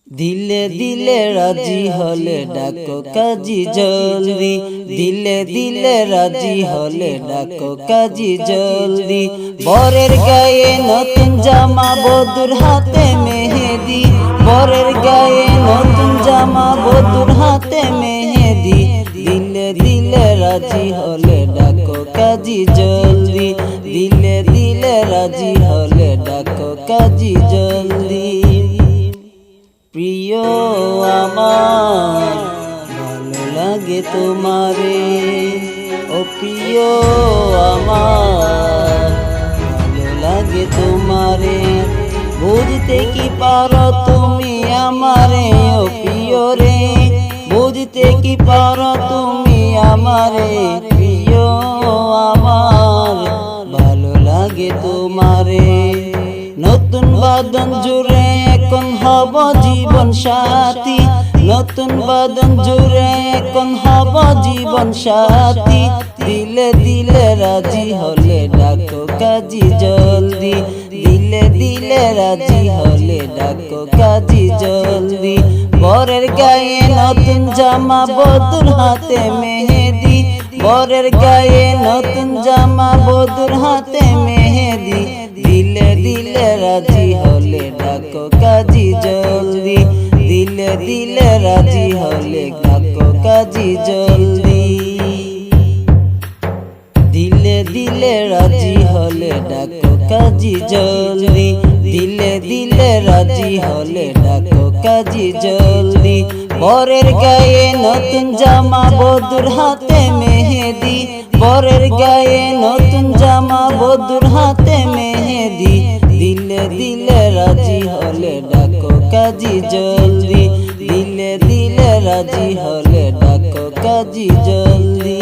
দিলে দিলে রাজি হলে ডাকো কাজী জলদি, দিলে দিলে রাজি হলে ডাকো কাজী জলদি। বরের গায়ে নতুন জামা, বধূর হাতে মেহেদি, বরের গায়ে নতুন জামা, বধূর হাতে মেহেদি। দিলে দিলে রাজি হলে ডাকো কাজী জলদি, দিলে দিলে রাজি হলে ডাকো কাজী জলদি। প্রিয় আমার ভালো লাগে তোমারে, ও প্রিয় আমার ভালো লাগে তোমারে। বুঝতে কি পারো তুমি আমারে, ও প্রিয় রে, বুঝতে কি পারো তুমি আমারে। প্রিয় আমার ভালো লাগে তোমারে। নতুন বাঁধন জুড়ে এখন হব জীবন সাথী, নতুন বাঁধন জুড়ে এখন হব জীবন সাথী। দিলে দিলে রাজি হলে ডাকো কাজী জলদি, দিলে দিলে রাজি হলে ডাকো কাজী জলদি। বরের গায়ে নতুন জামা, বধূর হাতে মেহেদি, বরের গায়ে নতুন জামা, বধূর হাতে মেহেদি। দিলে দিলে রাজি হলে ডাকো কাজী জলদি, দিলে দিলে রাজি হলে ডাকো কাজী জলদি। দিলে দিলে রাজি হলে ডাকো কাজী জলদি, দিলে দিলে রাজি হলে ডাকো কাজী জলদি। বরের গায়ে নতুন জামা, বধূর হাতে মেহেদি, বরের গায়ে নতুন জামা, বধূর হাতে মেহেদি। দিলে দিলে রাজি হলে ডাকো কাজী জলদি, দিলে দিলে রাজি হলে ডাকো কাজী জলদি।